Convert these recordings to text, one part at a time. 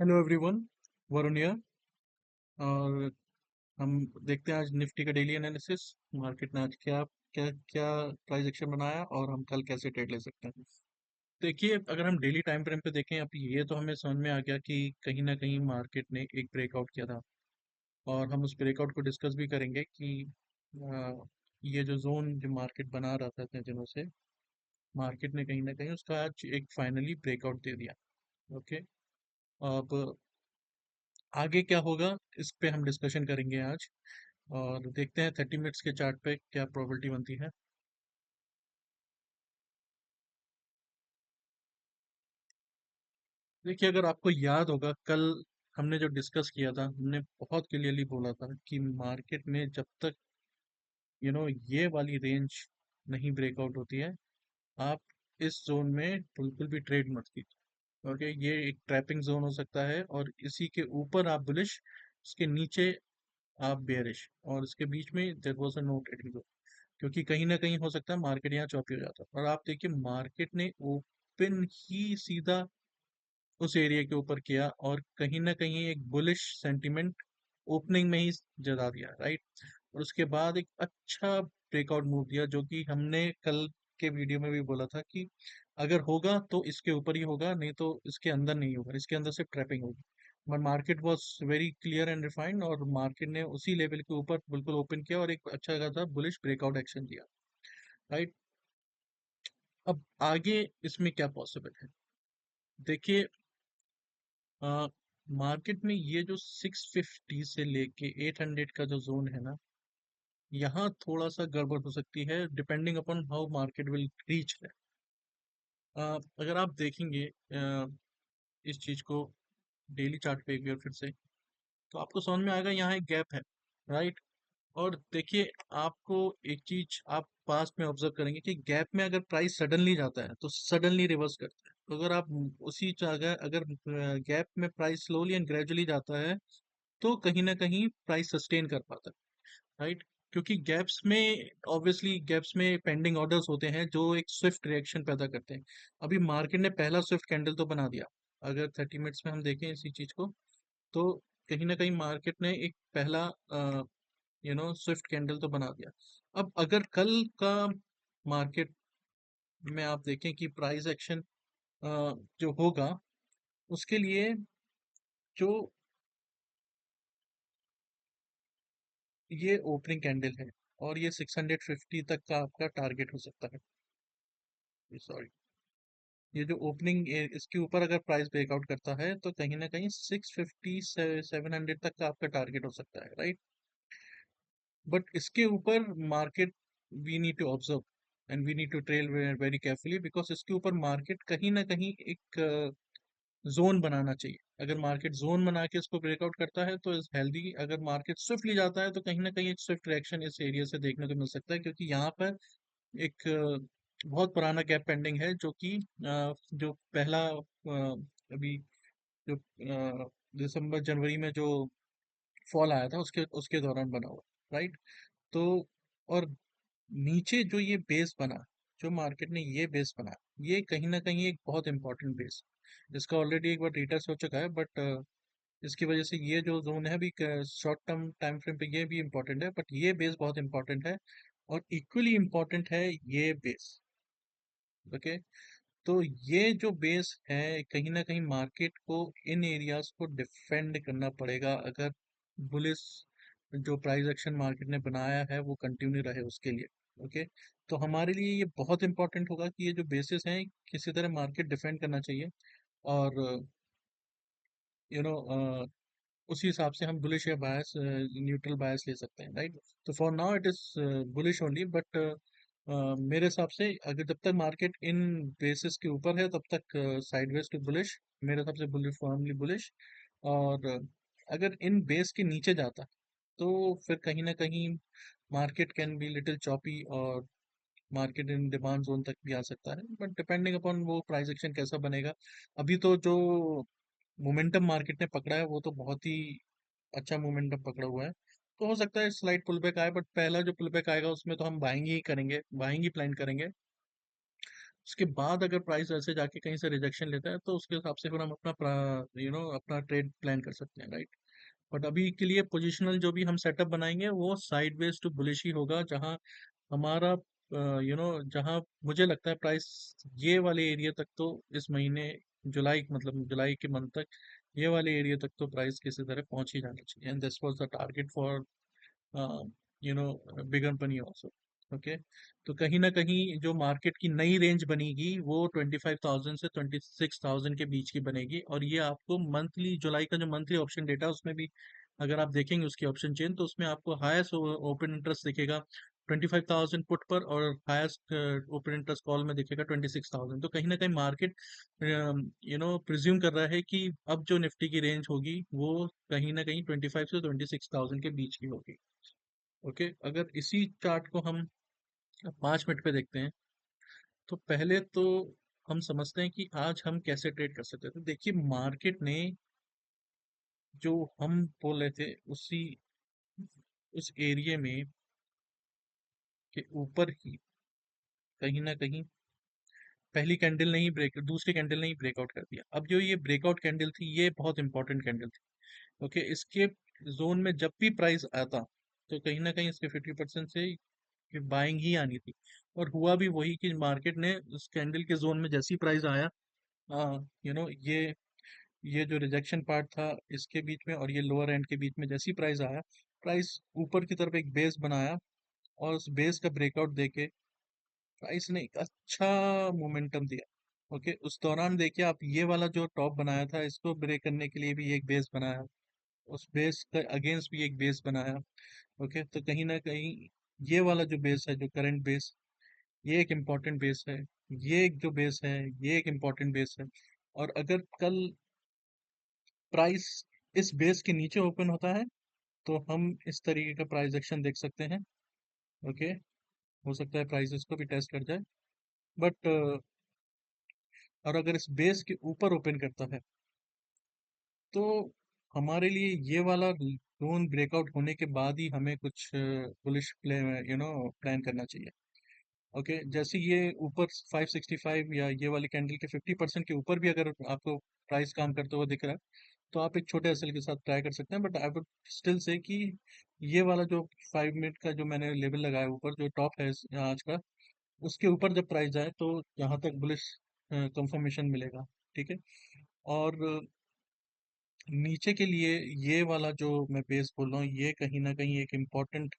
Hello everyone. Varun here। और हम देखते हैं आज निफ्टी का डेली एनालिसिस। मार्केट ने आज क्या क्या क्या प्राइस एक्शन बनाया और हम कल कैसे ट्रेड ले सकते हैं। देखिए, अगर हम डेली टाइम फ्रेम पे देखें, अब ये तो हमें समझ में आ गया कि कहीं ना कहीं मार्केट ने एक ब्रेकआउट किया था। और हम उस ब्रेकआउट को डिस्कस भी करेंगे कि ये जो जोन जो मार्केट बना रहा था इतने दिनों से, मार्केट ने कहीं ना कहीं उसका आज एक फाइनली ब्रेकआउट दे दिया। ओके। अब आगे क्या होगा, इस पे हम डिस्कशन करेंगे आज। और देखते हैं 30 मिनट्स के चार्ट पे क्या प्रोबेबिलिटी बनती है। देखिए, अगर आपको याद होगा, कल हमने जो डिस्कस किया था, हमने बहुत क्लियरली बोला था कि मार्केट में जब तक ये वाली रेंज नहीं ब्रेकआउट होती है, आप इस जोन में बिल्कुल भी ट्रेड मत कीजिए। ओके, ये एक ट्रैपिंग जोन हो सकता है और इसी के ऊपर आप बुलिश, इसके नीचे आप बेयरिश, और इसके बीच में there was a no trading. क्योंकि कहीं ना कहीं हो सकता है मार्केट यहाँ चौपी हो जाता है। और आप देखिए, मार्केट ने ओपन ही सीधा उस एरिया के ऊपर किया और कहीं ना कहीं एक बुलिश सेंटिमेंट ओपनिंग में ही जता दिया, राइट। और उसके बाद एक अच्छा ब्रेकआउट मूव दिया, जो कि हमने कल के वीडियो में भी बोला था कि अगर होगा तो इसके ऊपर ही होगा, नहीं तो इसके अंदर नहीं होगा, इसके अंदर सिर्फ ट्रैपिंग होगी। But market was very clear and refined, और मार्केट ने उसी लेवल के ऊपर बिल्कुल ओपन किया और एक अच्छा खासा बुलिश ब्रेकआउट एक्शन दिया, राइट। अब आगे इसमें क्या पॉसिबल है, देखिए। मार्केट में ये जो 650 से लेके 800 का जो जोन है ना, यहाँ थोड़ा सा गड़बड़ हो सकती है depending upon how market will reach है। अगर आप देखेंगे इस चीज को डेली चार्ट पे एक बार फिर से, तो आपको समझ में आएगा यहाँ एक गैप है, राइट। और देखिए, आपको एक चीज आप पास में ऑब्जर्व करेंगे कि गैप में अगर प्राइस सडनली जाता है तो सडनली रिवर्स करता है। तो अगर आप उसी जगह अगर गैप में प्राइस स्लोली एंड ग्रेजुअली जाता है, तो कहीं ना कहीं प्राइस सस्टेन कर पाता है, राइट। क्योंकि गैप्स में ऑब्वियसली गैप्स में पेंडिंग ऑर्डर्स होते हैं जो एक स्विफ्ट रिएक्शन पैदा करते हैं। अभी मार्केट ने पहला स्विफ्ट कैंडल तो बना दिया। अगर 30 मिनट्स में हम देखें इसी चीज को, तो कहीं ना कहीं मार्केट ने एक पहला स्विफ्ट कैंडल तो बना दिया। अब अगर कल का मार्केट में आप देखें कि प्राइस एक्शन जो होगा, उसके लिए जो ये ओपनिंग कैंडल है, और ये 650 तक का आपका टारगेट हो सकता है। सॉरी, ये जो ओपनिंग इसके ऊपर अगर प्राइस ब्रेकआउट करता है तो कहीं ना कहीं 650 से 700 तक का आपका टारगेट हो सकता है, राइट। बट इसके ऊपर market, we need to observe and we need to trail very carefully, because इसके ऊपर मार्केट कहीं ना कहीं एक जोन बनाना चाहिए। अगर मार्केट जोन बना के इसको ब्रेकआउट करता है तो इज हेल्दी। अगर मार्केट स्विफ्टली जाता है तो कहीं ना कहीं एक स्विफ्ट रिएक्शन इस एरिया से देखने को मिल सकता है, क्योंकि यहाँ पर एक बहुत पुराना गैप पेंडिंग है, जो कि जो पहला अभी जो दिसंबर जनवरी में जो फॉल आया था उसके उसके दौरान बना हुआ, राइट। तो और नीचे जो ये बेस बना, जो मार्केट ने ये बेस बना, ये कहीं ना कहीं एक बहुत इंपॉर्टेंट बेस, इसका ऑलरेडी एक बार रिटर्स हो चुका है। बट इसकी वजह से ये जो जोन है अभी शॉर्ट टर्म टाइम फ्रेम पे ये भी इंपॉर्टेंट है, बट ये बेस बहुत इंपॉर्टेंट है। और इक्वली इम्पोर्टेंट है ये बेस। ओके। तो ये जो बेस है, कहीं ना कहीं मार्केट को इन एरियाज को डिफेंड करना पड़ेगा, अगर बुलिस जो प्राइस एक्शन मार्केट ने बनाया है वो कंटिन्यू रहे उसके लिए। ओके। तो हमारे लिए ये बहुत इंपॉर्टेंट होगा कि ये जो बेसिस हैं किसी तरह मार्केट डिफेंड करना चाहिए। और यू नो उसी हिसाब से हम बुलिश या बायस, न्यूट्रल बायस ले सकते हैं, राइट। तो for now it is bullish only, but मेरे हिसाब से अगर जब तक मार्केट इन बेसिस के ऊपर है तब तक साइडवेज टू बुलिश, मेरे हिसाब से बुलिश, फॉर्मली बुलिश। और अगर इन बेस के नीचे जाता तो फिर कहीं ना कहीं market can be little choppy, और मार्केट इन डिमांड जोन तक भी आ सकता है, बट डिपेंडिंग अपॉन वो प्राइस एक्शन कैसा बनेगा। अभी तो जो मोमेंटम मार्केट ने पकड़ा है वो तो बहुत ही अच्छा मोमेंटम पकड़ा हुआ है। तो हो सकता है स्लाइड पुल बैक आए, बट पहला जो पुल बैक आएगा उसमें तो हम बाइंग ही करेंगे, बाइंग ही प्लान करेंगे। उसके बाद अगर प्राइस ऐसे जाके कहीं से रिजेक्शन लेता है तो उसके हिसाब से फिर हम अपना अपना ट्रेड प्लान कर सकते हैं, राइट। बट अभी के लिए पोजिशनल जो भी हम सेटअप बनाएंगे वो साइडवेज टू बुलिश ही होगा, जहां हमारा जहां मुझे लगता है प्राइस ये वाले एरिया तक तो इस महीने, जुलाई मतलब जुलाई के मंथ तक ये वाले एरिया तक तो प्राइस किसी तरह पहुंच ही जाना चाहिए, and this was the target for big company also. Okay, तो कहीं ना कहीं जो मार्केट की नई रेंज बनेगी वो 25,000 से 26,000 के बीच की बनेगी, और ये आपको मंथली, जुलाई का जो मंथली ऑप्शन डेटा उसमें भी अगर आप देखेंगे उसकी ऑप्शन चेन, तो उसमें आपको हाईएस्ट ओपन इंटरेस्ट दिखेगा 25,000 पुट पर, और हाईएस्ट ओपन इंटरेस्ट कॉल में दिखेगा 26,000। तो कहीं ना कहीं मार्केट प्रिज्यूम कर रहा है कि अब जो निफ्टी की रेंज होगी वो कहीं ना कहीं 25 से 26,000 के बीच की होगी। ओके, अगर इसी चार्ट को हम 5 मिनट पे देखते हैं, तो पहले तो हम समझते हैं कि आज हम कैसे ट्रेड कर सकते हैं। तो देखिए, मार्केट ने जो हम बोल रहे थे उसी उस एरिया में के ऊपर ही कहीं ना कहीं पहली कैंडल नहीं ब्रेक, दूसरी कैंडल नहीं ब्रेकआउट कर दिया। अब जो ये ब्रेकआउट कैंडल थी ये बहुत इंपॉर्टेंट कैंडल थी। ओके, इसके जोन में जब भी प्राइस आता तो कहीं ना कहीं इसके 50% से कि बाइंग ही आनी थी, और हुआ भी वही कि मार्केट ने उस कैंडल के जोन में जैसी प्राइस आया, ये जो रिजेक्शन पार्ट था इसके बीच में और ये लोअर एंड के बीच में जैसी प्राइस आया, प्राइस ऊपर की तरफ एक बेस बनाया, और उस बेस का ब्रेकआउट देके प्राइस ने एक अच्छा मोमेंटम दिया। ओके, उस दौरान देखिए आप, ये वाला जो टॉप बनाया था इसको ब्रेक करने के लिए भी एक बेस बनाया, उस बेस का अगेंस्ट भी एक बेस बनाया। ओके, तो कहीं ना कहीं ये वाला जो बेस है, जो करंट बेस, ये एक इम्पॉर्टेंट बेस है। ये एक जो बेस है, ये एक इम्पॉर्टेंट बेस है। और अगर कल प्राइस इस बेस के नीचे ओपन होता है तो हम इस तरीके का प्राइस एक्शन देख सकते हैं। ओके, हो सकता है प्राइस इसको भी टेस्ट कर जाए, बट और अगर इस बेस के ऊपर ओपन करता है तो हमारे लिए ये वाला जोन ब्रेकआउट होने के बाद ही हमें कुछ बुलिश प्लान करना चाहिए। ओके, जैसे ये ऊपर 565 या ये वाली कैंडल के 50% के ऊपर भी अगर आपको प्राइस काम करते हुए दिख रहा है तो आप एक छोटे एसएल के साथ ट्राई कर सकते हैं, but I would still say कि ये वाला जो 5 मिनट का जो मैंने लेवल लगाया ऊपर, जो टॉप है आज का, उसके ऊपर जब प्राइस जाए तो यहाँ तक बुलिश कंफर्मेशन मिलेगा। ठीक है, और नीचे के लिए ये वाला जो मैं बेस बोल रहा हूँ ये कहीं ना कहीं एक इम्पोर्टेंट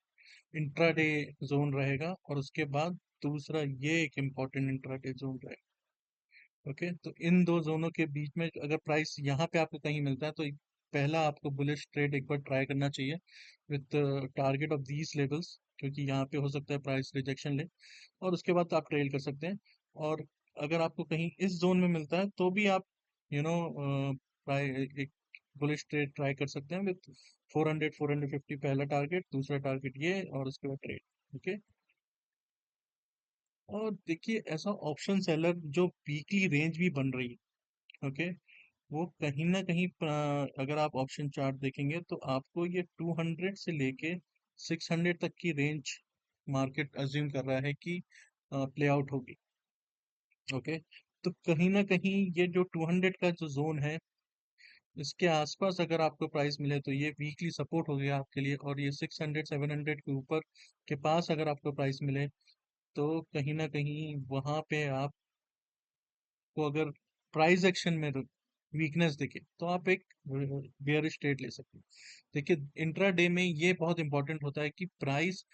इंट्राडे जोन रहेगा, और उसके बाद दूसरा ये एक इम्पोर्टेंट इंट्राडे जोन रहेगा। ओके, तो इन दो जोनों के बीच में अगर प्राइस यहाँ पे आपको कहीं मिलता है तो पहला आपको बुलिश ट्रेड एक बार ट्राई करना चाहिए with target of these levels, क्योंकि यहाँ पे हो सकता है प्राइस रिजेक्शन ले, और उसके बाद तो आप ट्रेड कर सकते हैं। और अगर आपको कहीं इस जोन में मिलता है तो भी आप यू नो एक बुलिश ट्रेड ट्राई कर सकते हैं विथ 400 450 पहला टारगेट, दूसरा टारगेट ये, और उसके बाद ट्रेड। ओके, और देखिए ऐसा ऑप्शन सेलर जो वीकली रेंज भी बन रही है, ओके, वो कहीं ना कहीं अगर आप ऑप्शन चार्ट देखेंगे तो आपको ये 200 से लेके 600 तक की रेंज मार्केट अज्यूम कर रहा है कि प्ले आउट होगी। ओके, तो कहीं ना कहीं ये जो 200 का जो जोन है इसके आसपास अगर आपको प्राइस मिले तो ये वीकली सपोर्ट हो गया आपके लिए, और ये 600 700 के ऊपर के पास अगर आपको प्राइस मिले तो कहीं ना कहीं वहां पे आपको अगर प्राइस एक्शन में वीकनेस दिखे तो आप एक बेयरिश ट्रेड ले सकते हैं। देखिए, इंट्रा डे में ये बहुत इंपॉर्टेंट होता है कि प्राइस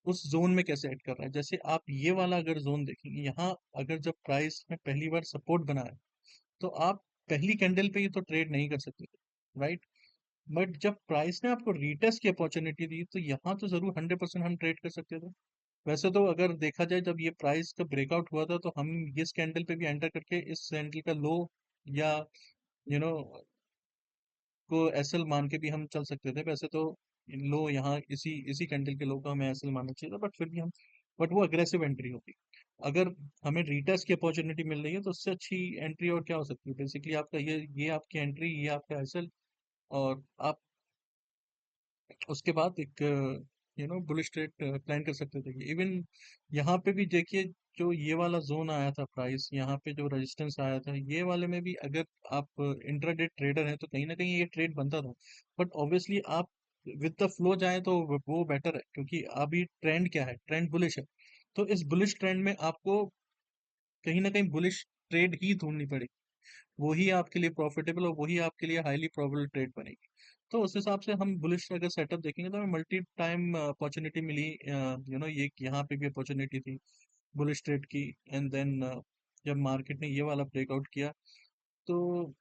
उस जोन में कैसे ऐड कर रहा है। जैसे आप ये वाला अगर जोन देखेंगे, यहाँ अगर जब प्राइस में पहली बार सपोर्ट बना है तो आप पहली कैंडल पे ही तो ट्रेड नहीं कर सकते थे, राइट। बट जब प्राइस ने आपको रीटेस्ट की अपॉर्चुनिटी दी तो यहाँ तो जरूर 100% हम ट्रेड कर सकते थे। वैसे तो अगर देखा जाए जब ये प्राइस का ब्रेकआउट हुआ था तो हम इस कैंडल पे भी एंटर करके इस कैंडल का लो या यू नो को एसएल मान के भी हम चल सकते थे। वैसे तो लो यहाँ इसी इसी कैंडल के लो को हमें एसएल मानना चाहिए था, बट फिर भी हम, बट वो अग्रेसिव एंट्री होती। अगर हमें रिटेस्ट की अपॉर्चुनिटी मिल रही है तो उससे अच्छी एंट्री और क्या हो सकती है। बेसिकली आपका ये आपकी एंट्री, ये आपका एसएल, और आप उसके बाद एक बुलिश ट्रेड प्लान कर सकते थे। इवन यहाँ पे भी देखिए, जो ये वाला जोन आया था प्राइस, यहाँ पे जो रेजिस्टेंस आया था, ये वाले में भी अगर आप इंट्राडे ट्रेडर हैं तो कहीं ना कहीं ये ट्रेड बनता था। बट ऑब्वियसली आप विद द फ्लो जाए तो वो बेटर है, क्योंकि अभी ट्रेंड क्या है, ट्रेंड बुलिश है। तो इस बुलिश ट्रेंड में आपको कहीं ना कहीं बुलिश ट्रेड ही ढूंढनी पड़ेगी, वही आपके लिए प्रॉफिटेबल और वही आपके लिए हाईली प्रोबेबल ट्रेड बनेगी। तो उस हिसाब से हम बुलिश अगर सेटअप देखेंगे तो हमें मल्टी टाइम अपॉर्चुनिटी मिली, ये यहाँ पे भी अपॉर्चुनिटी थी बुलिश ट्रेड की। एंड देन जब मार्केट ने ये वाला ब्रेकआउट किया तो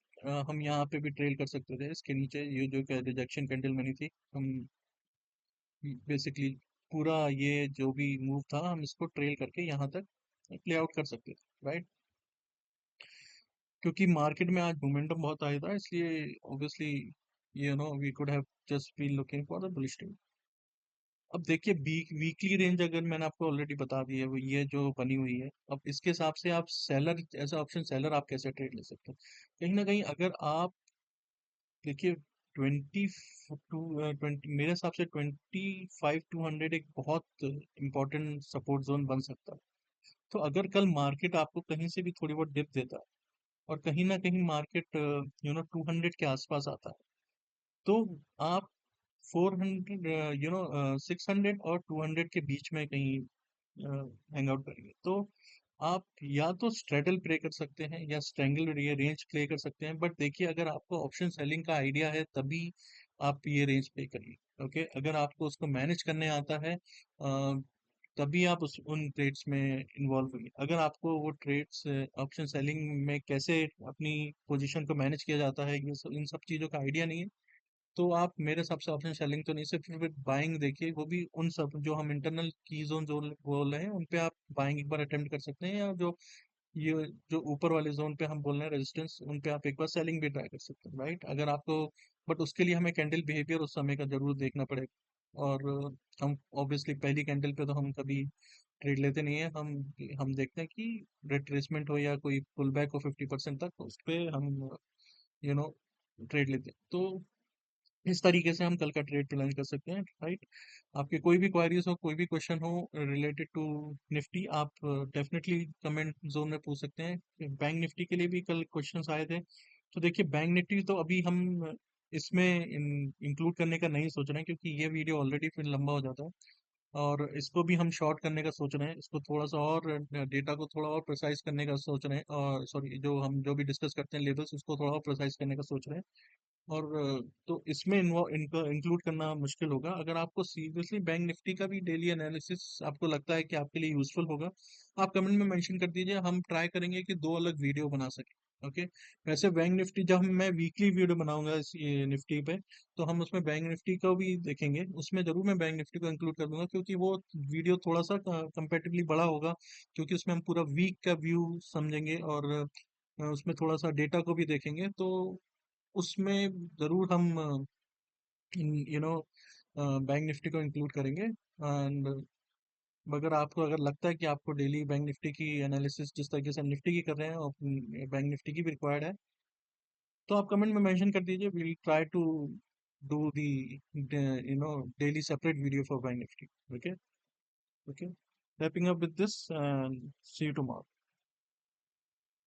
हम यहाँ पे भी ट्रेल कर सकते थे इसके नीचे, ये जो रिजेक्शन कैंडल बनी थी, हम बेसिकली पूरा ये जो भी मूव था हम इसको ट्रेल करके यहाँ तक प्ले आउट कर सकते थे, राइट। क्योंकि मार्केट में आज मोमेंटम बहुत आया था, इसलिए obviously we could have just been looking for the bullish trend. अब देखिए वीकली रेंज अगर मैंने आपको ऑलरेडी बता दी है, वो ये जो बनी हुई है, अब इसके हिसाब से आप सेलर, एज ऑप्शन सेलर आप कैसे ट्रेड ले सकते हैं। कहीं ना कहीं अगर आप देखिए 20 मेरे हिसाब से 25,200 एक बहुत इंपॉर्टेंट सपोर्ट जोन बन सकता है। तो अगर कल मार्केट आपको कहीं से भी थोड़ी बहुत डिप देता है और कहीं ना कहीं मार्केट 200 के आसपास आता है, तो आप 400 600 और 200 के बीच में कहीं हैंग आउट करेंगे, तो आप या तो स्ट्रेडल प्ले कर सकते हैं या स्ट्रैंगल ये रेंज प्ले कर सकते हैं। बट देखिए, अगर आपको ऑप्शन सेलिंग का आइडिया है तभी आप ये रेंज प्ले करिए, ओके। अगर आपको उसको मैनेज करने आता है तभी आप उस उन ट्रेड्स में इन्वॉल्व होइए। अगर आपको वो ट्रेड्स ऑप्शन सेलिंग में कैसे अपनी पोजीशन को मैनेज किया जाता है, ये सब इन सब चीज़ों का आइडिया नहीं है, तो आप मेरे हिसाब से ऑप्शन सेलिंग तो नहीं, सिर्फ फिर बाइंग देखिए, वो भी उन सब जो हम इंटरनल की जोन जो बोल रहे हैं उन पे आप बाइंग एक बार अटेम्प्ट कर सकते हैं, या जो ये जो ऊपर वाले जोन पे हम बोल रहे हैं रेजिस्टेंस, उन पे आप एक बार सेलिंग भी ट्राई कर सकते हैं, राइट। अगर आपको, बट उसके लिए हमें कैंडल बिहेवियर उस समय का जरूर देखना पड़ेगा। और हम ऑब्वियसली पहली कैंडल पे तो हम कभी ट्रेड लेते नहीं है, हम देखते हैं कि रिट्रेसमेंट हो या कोई पुल बैक हो 50% तक, तो उस पे हम यू नो ट्रेड लेते हैं। तो इस तरीके से हम कल का ट्रेड प्लान कर सकते हैं, राइट। आपके कोई भी क्वारीज हो, कोई भी क्वेश्चन हो रिलेटेड टू निफ्टी, आप डेफिनेटली कमेंट जोन में पूछ सकते हैं। बैंक निफ्टी के लिए भी कल क्वेश्चंस आए थे, तो देखिए बैंक निफ्टी तो अभी हम इसमें इंक्लूड करने का नहीं सोच रहे हैं, क्योंकि ये वीडियो ऑलरेडी फिर लंबा हो जाता है। और इसको भी हम शॉर्ट करने का सोच रहे हैं, इसको थोड़ा सा और डेटा को थोड़ा और प्रिसाइज करने का सोच रहे हैं, और सॉरी, जो हम जो भी डिस्कस करते हैं लेवल्स, उसको थोड़ा और प्रिसाइज करने का सोच रहे हैं। और तो इसमें इनको इंक्लूड करना मुश्किल होगा। अगर आपको सीरियसली बैंक निफ्टी का भी डेली एनालिसिस आपको लगता है कि आपके लिए यूजफुल होगा, आप कमेंट में मेंशन कर दीजिए, हम ट्राई करेंगे कि दो अलग वीडियो बना सकें, ओके। वैसे बैंक निफ्टी जब मैं वीकली वीडियो बनाऊंगा इस निफ्टी पे, तो हम उसमें बैंक निफ्टी को भी देखेंगे, उसमें जरूर मैं बैंक निफ्टी को इंक्लूड कर दूंगा, क्योंकि वो वीडियो थोड़ा सा कंपेरेटिवली बड़ा होगा, क्योंकि उसमें हम पूरा वीक का व्यू समझेंगे और उसमें थोड़ा सा डेटा को भी देखेंगे। तो उसमें ज़रूर हम बैंक निफ्टी को इंक्लूड करेंगे। एंड अगर आपको अगर लगता है कि आपको डेली बैंक निफ्टी की एनालिसिस जिस तरीके से हम निफ्टी की कर रहे हैं और बैंक निफ्टी की भी रिक्वायर्ड है, तो आप कमेंट में मेंशन कर दीजिए, we'll try to do the daily separate video for bank nifty, okay. Okay, wrapping up with this and see you tomorrow.